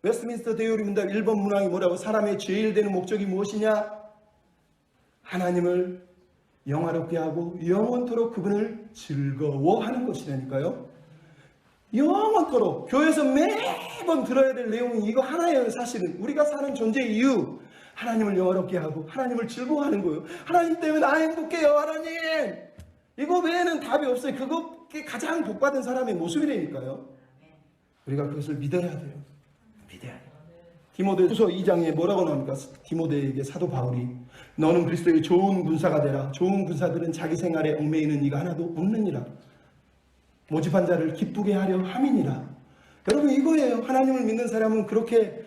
웨스트민스터 대요리 문답 1번 문항이 뭐라고? 사람의 제일 되는 목적이 무엇이냐? 하나님을 영화롭게 하고 영원토록 그분을 즐거워하는 것이라니까요. 영원토록. 교회에서 매번 들어야 될 내용이 이거 하나예요. 사실은 우리가 사는 존재의 이유, 하나님을 영화롭게 하고 하나님을 즐거워하는 거예요. 하나님 때문에 나 행복해요. 하나님. 이거 외에는 답이 없어요. 그게 가장 복받은 사람의 모습이라니까요. 우리가 그것을 믿어야 돼요. 믿어야 돼요. 디모데후서 2장에 뭐라고 나옵니까? 디모데에게 사도 바울이 너는 그리스도의 좋은 군사가 되라. 좋은 군사들은 자기 생활에 얽매이는 이가 하나도 없느니라. 모집한 자를 기쁘게 하려 함이니라. 여러분 이거예요. 하나님을 믿는 사람은 그렇게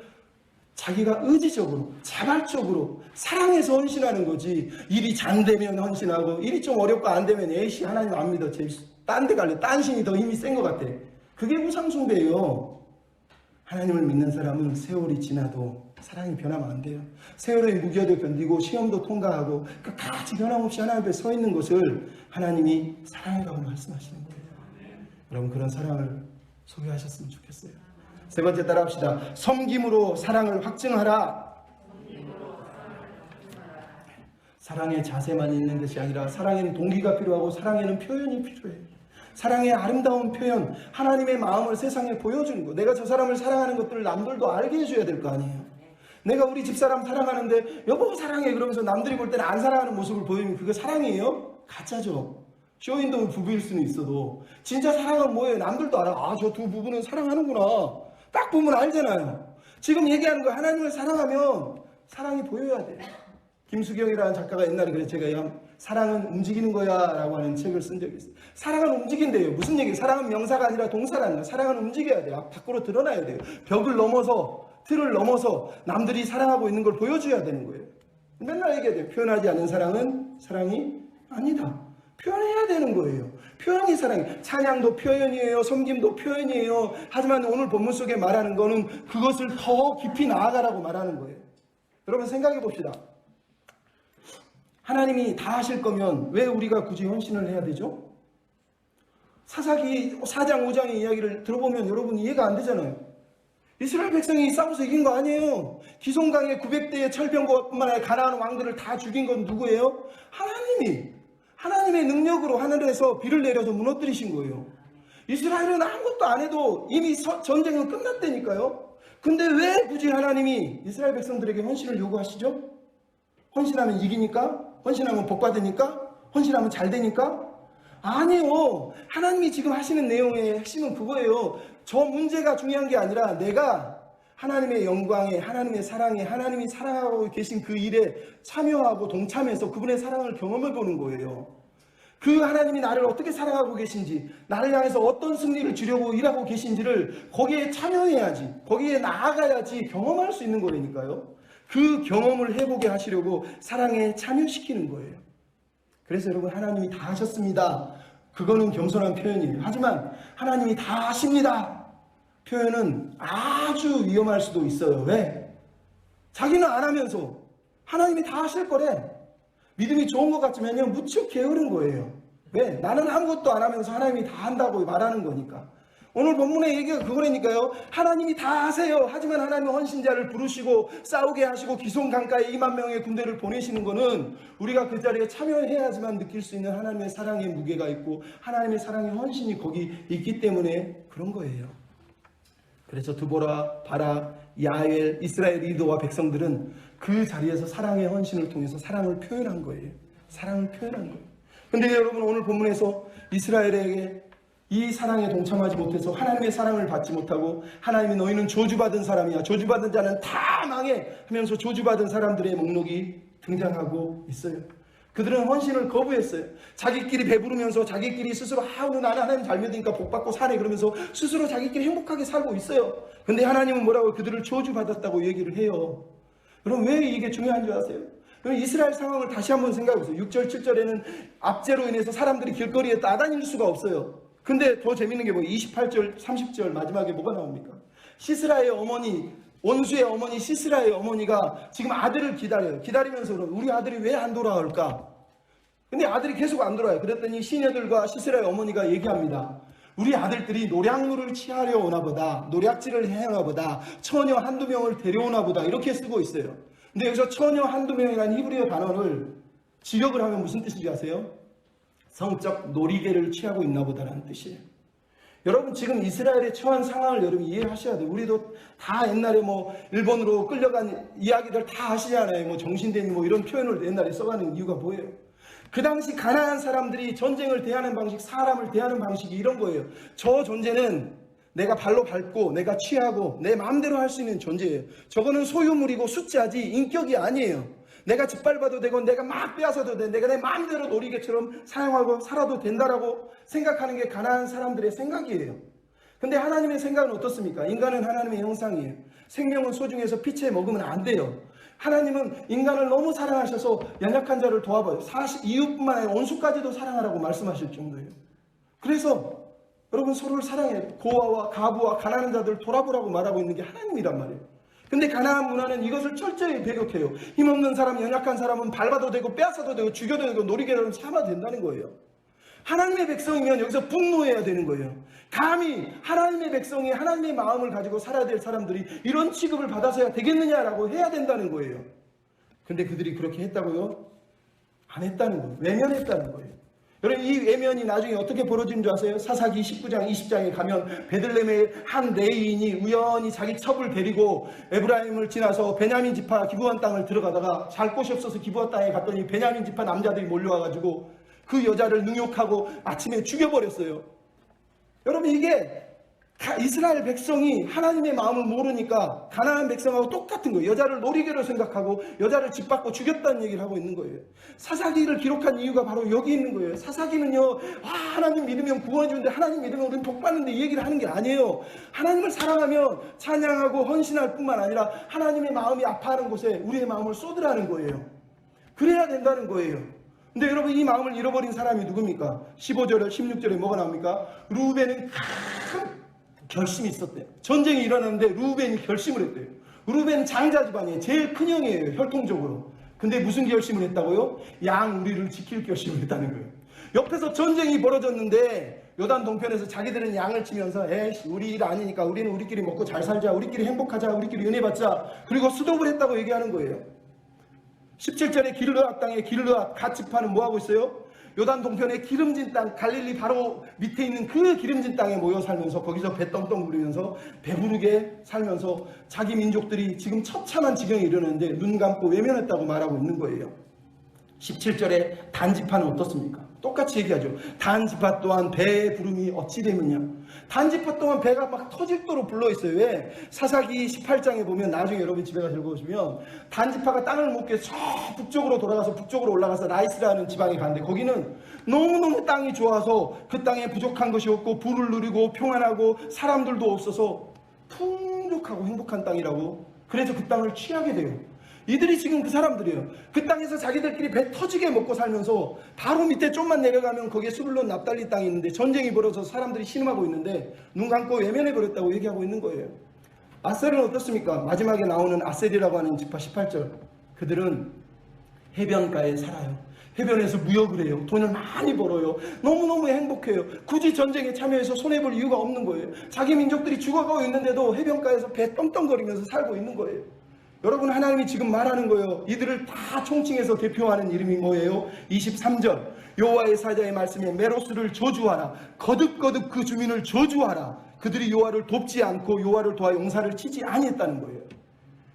자기가 의지적으로 자발적으로 사랑해서 헌신하는 거지. 일이 잘 되면 헌신하고 일이 좀 어렵고 안 되면 에이씨 하나님 안 믿어. 딴 데 갈래. 딴 신이 더 힘이 센 것 같아. 그게 우상숭배예요. 하나님을 믿는 사람은 세월이 지나도 사랑이 변하면 안 돼요. 세월의 무게도 견디고 시험도 통과하고 끝까지 변함없이 하나님 앞에 서 있는 것을 하나님이 사랑이라고 말씀하시는 거예요. 여러분 그런 사랑을 소유하셨으면 좋겠어요. 세 번째 따라합시다. 섬김으로 사랑을 확증하라. 사랑의 자세만 있는 것이 아니라 사랑에는 동기가 필요하고 사랑에는 표현이 필요해요. 사랑의 아름다운 표현, 하나님의 마음을 세상에 보여주는 거. 내가 저 사람을 사랑하는 것들을 남들도 알게 해줘야 될 거 아니에요. 내가 우리 집사람 사랑하는데 여보 사랑해 그러면서 남들이 볼 때는 안 사랑하는 모습을 보이면 그게 사랑이에요? 가짜죠. 쇼윈도우 부부일 수는 있어도 진짜 사랑은 뭐예요? 남들도 알아. 아, 저 두 부부는 사랑하는구나. 딱 보면 알잖아요. 지금 얘기하는 거 하나님을 사랑하면 사랑이 보여야 돼요. 김수경이라는 작가가 옛날에 그래 제가 사랑은 움직이는 거야 라고 하는 책을 쓴 적이 있어요. 사랑은 움직인대요. 무슨 얘기예요? 사랑은 명사가 아니라 동사가 아니라 사랑은 움직여야 돼요. 밖으로 드러나야 돼요. 벽을 넘어서 틀을 넘어서 남들이 사랑하고 있는 걸 보여줘야 되는 거예요. 맨날 얘기해야 돼요. 표현하지 않는 사랑은 사랑이 아니다. 표현해야 되는 거예요. 표현이 사랑이에요. 찬양도 표현이에요. 섬김도 표현이에요. 하지만 오늘 본문 속에 말하는 거는 그것을 더 깊이 나아가라고 말하는 거예요. 여러분 생각해 봅시다. 하나님이 다 하실 거면 왜 우리가 굳이 헌신을 해야 되죠? 사사기 4장 5장의 이야기를 들어보면 여러분 이해가 안 되잖아요. 이스라엘 백성이 싸워서 이긴 거 아니에요. 기송강의 900대의 철병거뿐만 아니라 가나안 왕들을 다 죽인 건 누구예요? 하나님이. 하나님의 능력으로 하늘에서 비를 내려서 무너뜨리신 거예요. 이스라엘은 아무것도 안 해도 이미 전쟁은 끝났다니까요. 근데 왜 굳이 하나님이 이스라엘 백성들에게 헌신을 요구하시죠? 헌신하면 이기니까? 헌신하면 복받으니까? 헌신하면 잘 되니까? 아니요. 하나님이 지금 하시는 내용의 핵심은 그거예요. 저 문제가 중요한 게 아니라 내가 하나님의 영광에, 하나님의 사랑에, 하나님이 사랑하고 계신 그 일에 참여하고 동참해서 그분의 사랑을 경험해 보는 거예요. 그 하나님이 나를 어떻게 사랑하고 계신지, 나를 향해서 어떤 승리를 주려고 일하고 계신지를 거기에 참여해야지, 거기에 나아가야지 경험할 수 있는 거라니까요. 그 경험을 해보게 하시려고 사랑에 참여시키는 거예요. 그래서 여러분 하나님이 다 하셨습니다. 그거는 겸손한 표현이에요. 하지만 하나님이 다 하십니다. 표현은 아주 위험할 수도 있어요. 왜? 자기는 안 하면서 하나님이 다 하실 거래. 믿음이 좋은 것 같지만요 무척 게으른 거예요. 왜? 나는 아무것도 안 하면서 하나님이 다 한다고 말하는 거니까. 오늘 본문의 얘기가 그거라니까요. 하나님이 다 하세요. 하지만 하나님은 헌신자를 부르시고 싸우게 하시고 기송강가에 2만 명의 군대를 보내시는 거는 우리가 그 자리에 참여해야지만 느낄 수 있는 하나님의 사랑의 무게가 있고 하나님의 사랑의 헌신이 거기 있기 때문에 그런 거예요. 그래서 드보라, 바락, 야엘, 이스라엘 리더와 백성들은 그 자리에서 사랑의 헌신을 통해서 사랑을 표현한 거예요. 사랑을 표현한 거예요. 근데 여러분 오늘 본문에서 이스라엘에게 이 사랑에 동참하지 못해서 하나님의 사랑을 받지 못하고 하나님이 너희는 저주받은 사람이야, 저주받은 자는 다 망해 하면서 저주받은 사람들의 목록이 등장하고 있어요. 그들은 헌신을 거부했어요. 자기끼리 배부르면서 자기끼리 스스로 오늘 나는 하나님 잘 믿으니까 복받고 사네 그러면서 스스로 자기끼리 행복하게 살고 있어요. 근데 하나님은 뭐라고? 그들을 저주받았다고 얘기를 해요. 그럼 왜 이게 중요한 줄 아세요? 이스라엘 상황을 다시 한번 생각해보세요. 6절 7절에는 압제로 인해서 사람들이 길거리에 따다닐 수가 없어요. 근데 더 재밌는 게 뭐예요? 28절 30절 마지막에 뭐가 나옵니까? 시스라의 어머니, 원수의 어머니 시스라의 어머니가 지금 아들을 기다려요. 기다리면서 우리 아들이 왜 안 돌아올까? 근데 아들이 계속 안 돌아와요. 그랬더니 시녀들과 시스라의 어머니가 얘기합니다. 우리 아들들이 노략물을 취하려 오나 보다, 노략질을 해오나 보다, 처녀 한두 명을 데려오나 보다, 이렇게 쓰고 있어요. 근데 여기서 처녀 한두 명이라는 히브리어 단어를 직역을 하면 무슨 뜻인지 아세요? 성적 놀이개를 취하고 있나 보다라는 뜻이에요. 여러분 지금 이스라엘의 처한 상황을 여러분 이해하셔야 돼요. 우리도 다 옛날에 일본으로 끌려간 이야기들 다 아시잖아요. 정신대니 이런 표현을 옛날에 써가는 이유가 뭐예요? 그 당시 가나안 사람들이 전쟁을 대하는 방식, 사람을 대하는 방식이 이런 거예요. 저 존재는 내가 발로 밟고 내가 취하고 내 마음대로 할 수 있는 존재예요. 저거는 소유물이고 숫자지 인격이 아니에요. 내가 짓밟아도 되고 내가 막 빼앗아도 돼, 내가 내 마음대로 놀이개처럼 사용하고 살아도 된다라고 생각하는 게 가나안 사람들의 생각이에요. 근데 하나님의 생각은 어떻습니까? 인간은 하나님의 형상이에요. 생명은 소중해서 피채 먹으면 안 돼요. 하나님은 인간을 너무 사랑하셔서 연약한 자를 도와봐요. 이웃뿐만 아니라 원수까지도 사랑하라고 말씀하실 정도예요. 그래서 여러분 서로를 사랑해요. 고아와 가부와 가난한 자들을 돌아보라고 말하고 있는 게 하나님이란 말이에요. 근데 가나안 문화는 이것을 철저히 배격해요. 힘없는 사람, 연약한 사람은 밟아도 되고 빼앗아도 되고 죽여도 되고 놀이개로 삼아도 된다는 거예요. 하나님의 백성이면 여기서 분노해야 되는 거예요. 감히 하나님의 백성이 하나님의 마음을 가지고 살아야 될 사람들이 이런 취급을 받아서야 되겠느냐라고 해야 된다는 거예요. 근데 그들이 그렇게 했다고요? 안 했다는 거예요. 외면했다는 거예요. 여러분 이 외면이 나중에 어떻게 벌어진 줄 아세요? 사사기 19장 20장에 가면 베들레헴의 한 레위인이 우연히 자기 첩을 데리고 에브라임을 지나서 베냐민 지파 기브온 땅을 들어가다가 잘 곳이 없어서 기브온 땅에 갔더니 베냐민 지파 남자들이 몰려와가지고 그 여자를 능욕하고 아침에 죽여버렸어요. 여러분 이게 이스라엘 백성이 하나님의 마음을 모르니까 가나안 백성하고 똑같은 거예요. 여자를 놀이개로 생각하고 여자를 짓밟고 죽였다는 얘기를 하고 있는 거예요. 사사기를 기록한 이유가 바로 여기 있는 거예요. 사사기는요, 하나님 믿으면 구원해 주는데 하나님 믿으면 우리는 복 받는데 이 얘기를 하는 게 아니에요. 하나님을 사랑하면 찬양하고 헌신할 뿐만 아니라 하나님의 마음이 아파하는 곳에 우리의 마음을 쏟으라는 거예요. 그래야 된다는 거예요. 근데 여러분 이 마음을 잃어버린 사람이 누굽니까? 15절 16절에 뭐가 나옵니까? 루벤은 큰 결심이 있었대요. 전쟁이 일어났는데 루벤이 결심을 했대요. 루벤은 장자 집안이에요. 제일 큰 형이에요. 혈통적으로. 근데 무슨 결심을 했다고요? 양 우리를 지킬 결심을 했다는 거예요. 옆에서 전쟁이 벌어졌는데 요단 동편에서 자기들은 양을 치면서 우리 일 아니니까 우리는 우리끼리 먹고 잘 살자, 우리끼리 행복하자, 우리끼리 은혜 받자, 그리고 수독을 했다고 얘기하는 거예요. 17절에 길르앗 땅에 길르앗 갓지파는 뭐하고 있어요? 요단 동편의 기름진 땅, 갈릴리 바로 밑에 있는 그 기름진 땅에 모여 살면서 거기서 배 떵떵 부리면서 배부르게 살면서 자기 민족들이 지금 처참한 지경에 이르는데 눈 감고 외면했다고 말하고 있는 거예요. 17절에 단지파는 어떻습니까? 똑같이 얘기하죠. 단지파 또한 배의 부름이 어찌 되느냐. 단지파 또한 배가 막 터질도록 불러있어요. 왜? 사사기 18장에 보면 나중에 여러분 집에 가서 읽어보시면 단지파가 땅을 못 깨서 저 북쪽으로 돌아가서 북쪽으로 올라가서 라이스라는 지방에 갔는데 거기는 너무너무 땅이 좋아서 그 땅에 부족한 것이 없고 부를 누리고 평안하고 사람들도 없어서 풍족하고 행복한 땅이라고. 그래서 그 땅을 취하게 돼요. 이들이 지금 그 사람들이에요. 그 땅에서 자기들끼리 배 터지게 먹고 살면서 바로 밑에 좀만 내려가면 거기에 스불론 납달리 땅이 있는데 전쟁이 벌어져서 사람들이 신음하고 있는데 눈 감고 외면해버렸다고 얘기하고 있는 거예요. 아셀은 어떻습니까? 마지막에 나오는 아셀이라고 하는 지파 18절. 그들은 해변가에 살아요. 해변에서 무역을 해요. 돈을 많이 벌어요. 너무너무 행복해요. 굳이 전쟁에 참여해서 손해볼 이유가 없는 거예요. 자기 민족들이 죽어가고 있는데도 해변가에서 배 떵떵거리면서 살고 있는 거예요. 여러분 하나님이 지금 말하는 거예요. 이들을 다 총칭해서 대표하는 이름이 뭐예요? 23절 여호와의 사자의 말씀에 메로스를 저주하라. 거듭거듭 그 주민을 저주하라. 그들이 여호와를 돕지 않고 여호와를 도와 용사를 치지 아니했다는 거예요.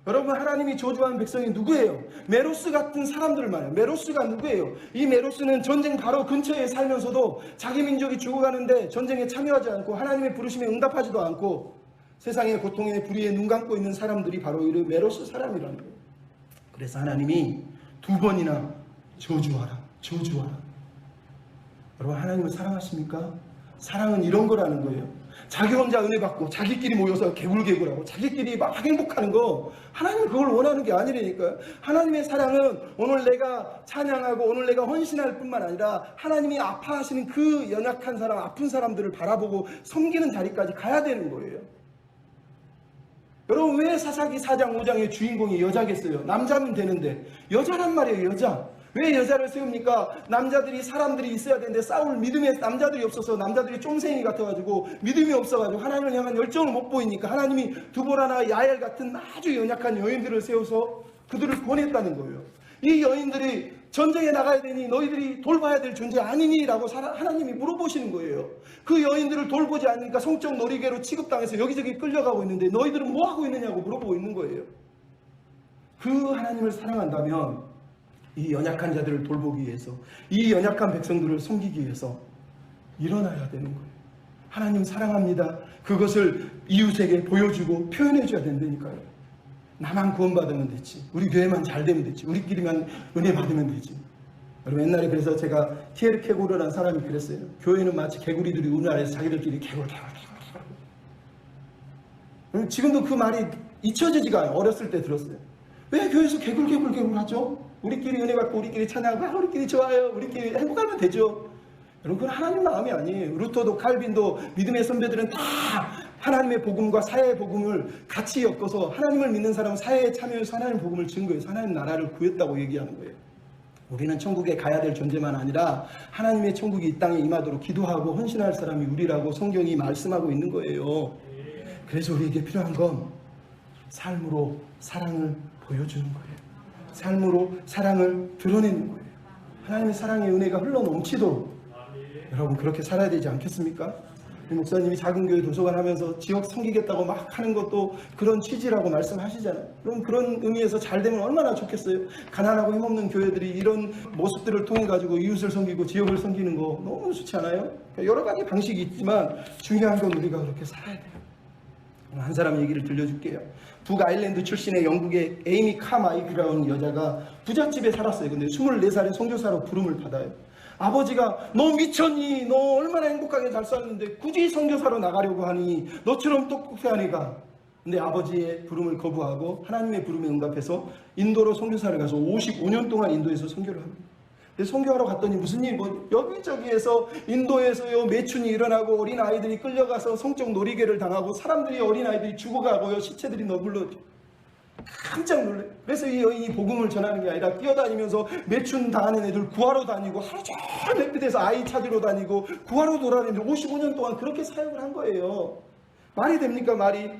여러분, 하나님이 저주한 백성이 누구예요? 메로스 같은 사람들 말이에요. 메로스가 누구예요? 이 메로스는 전쟁 바로 근처에 살면서도 자기 민족이 죽어가는데 전쟁에 참여하지 않고 하나님의 부르심에 응답하지도 않고 세상의 고통에 불의에 눈 감고 있는 사람들이 바로 이 메로스 사람이라는 거예요. 그래서 하나님이 2번이나 저주하라. 여러분, 하나님을 사랑하십니까? 사랑은 이런 거라는 거예요. 자기 혼자 은혜 받고 자기끼리 모여서 개굴개굴하고 자기끼리 막 행복하는 거, 하나님은 그걸 원하는 게 아니라니까요. 하나님의 사랑은 오늘 내가 찬양하고 오늘 내가 헌신할 뿐만 아니라 하나님이 아파하시는 그 연약한 사람, 아픈 사람들을 바라보고 섬기는 자리까지 가야 되는 거예요. 여러분, 왜 사사기 4장 5장의 주인공이 여자겠어요? 남자면 되는데. 여자란 말이에요. 여자. 왜 여자를 세웁니까? 남자들이, 사람들이 있어야 되는데 싸울 믿음의 남자들이 없어서, 남자들이 쫑생이 같아가지고 믿음이 없어가지고 하나님을 향한 열정을 못 보이니까 하나님이 두보라나 야엘 같은 아주 연약한 여인들을 세워서 그들을 보냈다는 거예요. 이 여인들이 전쟁에 나가야 되니 너희들이 돌봐야 될 존재 아니니? 라고 하나님이 물어보시는 거예요. 그 여인들을 돌보지 않으니까 성적 놀이개로 취급당해서 여기저기 끌려가고 있는데 너희들은 뭐 하고 있느냐고 물어보고 있는 거예요. 그 하나님을 사랑한다면 이 연약한 자들을 돌보기 위해서, 이 연약한 백성들을 섬기기 위해서 일어나야 되는 거예요. 하나님 사랑합니다. 그것을 이웃에게 보여주고 표현해줘야 된다니까요. 나만 구원받으면 됐지, 우리 교회만 잘 되면 됐지, 우리끼리만 은혜 받으면 되지. 여러분, 옛날에 그래서 제가 티에르 케고르라는 사람이 그랬어요. 교회는 마치 개구리들이 우리나라에서 자기들끼리 개굴. 지금도 그 말이 잊혀지지가 않아요. 어렸을 때 들었어요. 왜 교회에서 개굴 하죠? 우리끼리 은혜 받고 우리끼리 찬양하고 우리끼리 좋아요, 우리끼리 행복하면 되죠. 여러분, 그건 하나님 마음이 아니에요. 루터도 칼빈도 믿음의 선배들은 다 하나님의 복음과 사회의 복음을 같이 엮어서 하나님을 믿는 사람은 사회에 참여해서 하나님의 복음을 증거해서 하나님 나라를 구했다고 얘기하는 거예요. 우리는 천국에 가야 될 존재만 아니라 하나님의 천국이 이 땅에 임하도록 기도하고 헌신할 사람이 우리라고 성경이 말씀하고 있는 거예요. 그래서 우리에게 필요한 건 삶으로 사랑을 보여주는 거예요. 삶으로 사랑을 드러내는 거예요. 하나님의 사랑의 은혜가 흘러 넘치도록 여러분, 그렇게 살아야 되지 않겠습니까? 목사님이 작은 교회 도서관 하면서 지역 섬기겠다고 막 하는 것도 그런 취지라고 말씀하시잖아요. 그럼 그런 의미에서 잘 되면 얼마나 좋겠어요. 가난하고 힘없는 교회들이 이런 모습들을 통해 가지고 이웃을 섬기고 지역을 섬기는 거 너무 좋지 않아요? 여러 가지 방식이 있지만 중요한 건 우리가 그렇게 살아야 돼요. 한 사람 얘기를 들려줄게요. 북아일랜드 출신의 영국의 에이미 카마이크라는 여자가 부잣집에 살았어요. 근데 24살에 선교사로 부름을 받아요. 아버지가 너 미쳤니? 너 얼마나 행복하게 잘 살았는데 굳이 선교사로 나가려고 하니? 너처럼 똑똑해하니까. 근데 아버지의 부름을 거부하고 하나님의 부름에 응답해서 인도로 선교사를 가서 55년 동안 인도에서 선교를 합니다. 선교하러 갔더니 무슨 일이 여기저기에서 인도에서요 매춘이 일어나고 어린아이들이 끌려가서 성적 놀이개를 당하고 사람들이 어린아이들이 죽어가고요 시체들이 너물러 깜짝 놀래요. 그래서 이 여인이 복음을 전하는 게 아니라 뛰어다니면서 매춘 당하는 애들 구하러 다니고 하루 종일 햇빛에서 아이 찾으러 다니고 구하러 돌아다니면서 55년 동안 그렇게 사역을 한 거예요. 말이 됩니까, 말이?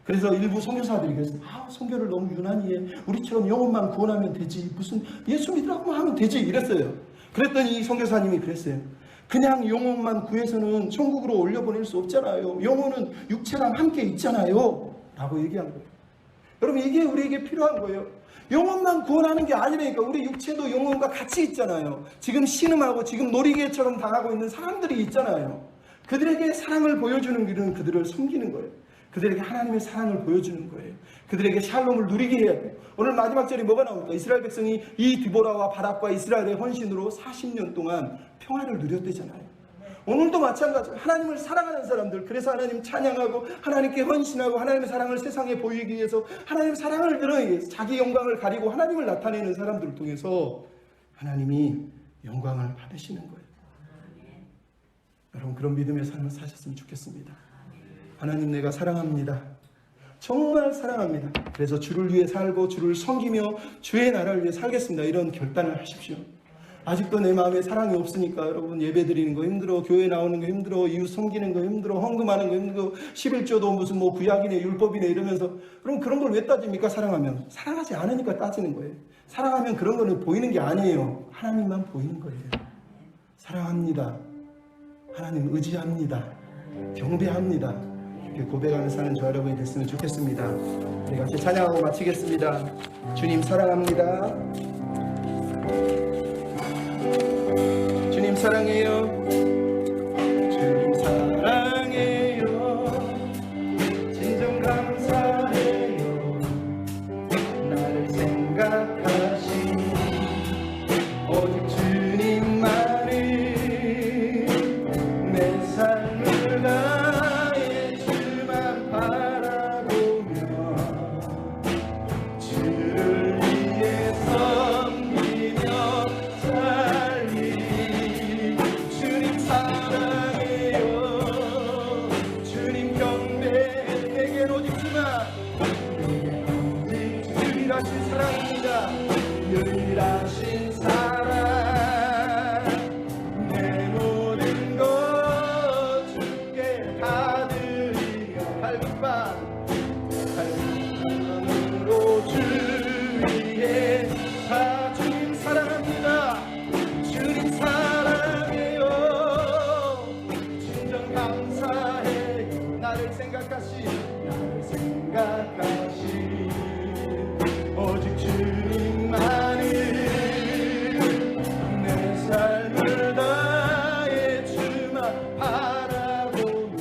그래서 일부 선교사들이 그랬어요. 선교를 너무 유난히 해. 우리처럼 영혼만 구원하면 되지. 무슨 예수 믿으라고 하면 되지. 이랬어요. 그랬더니 이 선교사님이 그랬어요. 그냥 영혼만 구해서는 천국으로 올려보낼 수 없잖아요. 영혼은 육체랑 함께 있잖아요. 라고 얘기한 거예요. 여러분, 이게 우리에게 필요한 거예요. 영혼만 구원하는 게 아니라니까. 우리 육체도 영혼과 같이 있잖아요. 지금 신음하고 지금 놀이개처럼 당하고 있는 사람들이 있잖아요. 그들에게 사랑을 보여주는 길은 그들을 섬기는 거예요. 그들에게 하나님의 사랑을 보여주는 거예요. 그들에게 샬롬을 누리게 해야 돼요. 오늘 마지막 절이 뭐가 나옵니까? 이스라엘 백성이 이 디보라와 바락과 이스라엘의 헌신으로 40년 동안 평화를 누렸대잖아요. 오늘도 마찬가지로 하나님을 사랑하는 사람들, 그래서 하나님 찬양하고 하나님께 헌신하고 하나님의 사랑을 세상에 보이기 위해서 하나님의 사랑을 드러내기 위해서 자기 영광을 가리고 하나님을 나타내는 사람들을 통해서 하나님이 영광을 받으시는 거예요. 여러분, 그런 믿음의 삶을 사셨으면 좋겠습니다. 하나님, 내가 사랑합니다. 정말 사랑합니다. 그래서 주를 위해 살고 주를 섬기며 주의 나라를 위해 살겠습니다. 이런 결단을 하십시오. 아직도 내 마음에 사랑이 없으니까 여러분, 예배 드리는 거 힘들어, 교회 나오는 거 힘들어, 이웃 섬기는 거 힘들어, 헌금하는 거 힘들어, 11조도 무슨 뭐 구약이네 율법이네 이러면서, 그럼 그런 걸 왜 따집니까? 사랑하면 사랑하지 않으니까 따지는 거예요. 사랑하면 그런 거는 보이는 게 아니에요. 하나님만 보이는 거예요. 사랑합니다. 하나님 의지합니다. 경배합니다. 이렇게 고백하며 사는 저 여러분이 됐으면 좋겠습니다. 우리 같이 찬양하고 마치겠습니다. 주님 사랑합니다. 주님 사랑해요. 주님 사랑해요. 진정 감사해요. 나를 생각하시니 오직 주님만을 내 삶을 다해 주만 바라보며 주를 위해 섬기며 살리. 주님 사랑해요. 주님 경배. 내겐 오직 주만, 오직 유일하신 사랑입니다. 유일하신 사랑. 내 모든 것 주께 다 드리며 밝은 밤으로 주 위해 다. 주님 사랑합니다. 주님 사랑해요. 진정 감사해요. 나를 생각하시 오직 주님만을 내 삶을 다해 주만 바라보며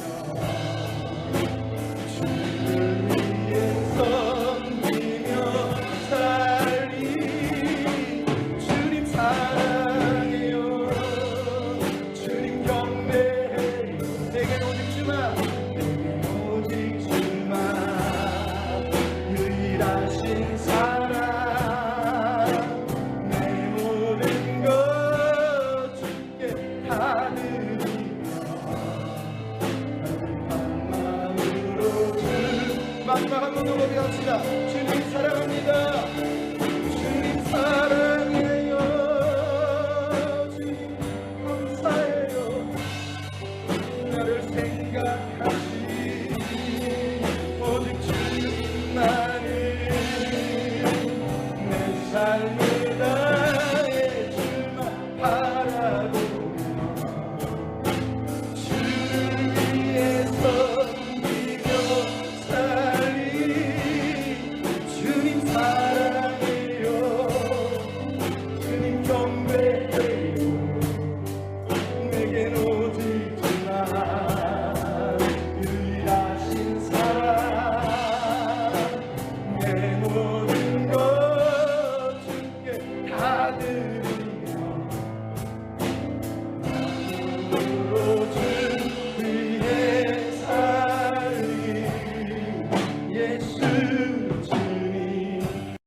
주를 위해 섬기며 살리. 주님 사랑해요. 주님 경배해요. 내겐 오직 주만, 내겐 오직 주만. 유일하신 사랑. 내 모든 것 주께 다 드리며 마음으로 주. 마지막 한 번 더 고백합시다. 주님 사랑합니다. 주님 사랑해요. 주님 감사해요. 나를 생각하시니 오직 주님만을 내 삶을 다해 주만 바라보며 주를 위해 섬기며 살리. 주님 사랑해요. 주님 경배해요. 내겐 오직 주만 유일하신 사랑. 내 모든